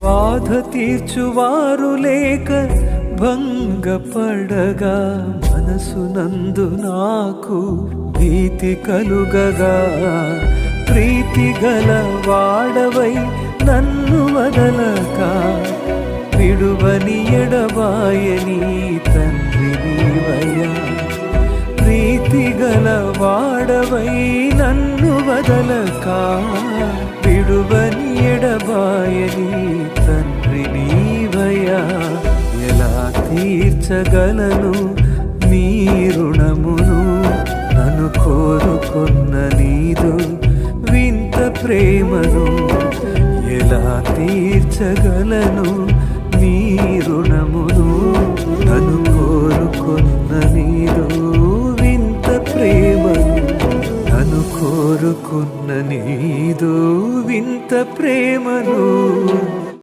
బాధ తీర్చువారు లేక భంగపడగా మనసునందు నాకు భీతి కలుగగా ప్రీతి గల వాడవై నన్ను వదలక విడువని ఎడబాయని తండ్రి నీవయ్యా ప్రీతి గల వాడవై నన్ను వదలక విడువని ఎడబాయని తండ్రి నీవయ్యా ఎలా తీర్చగలను నీ రుణమును నన్ను కోరుకున్న నీదు వింత ప్రేమను ఎలా తీర్చగలను నీ రుణమును నన్ను కోరుకున్న నీదు వింత ప్రేమను నన్ను కోరుకున్న నీదు వింత ప్రేమను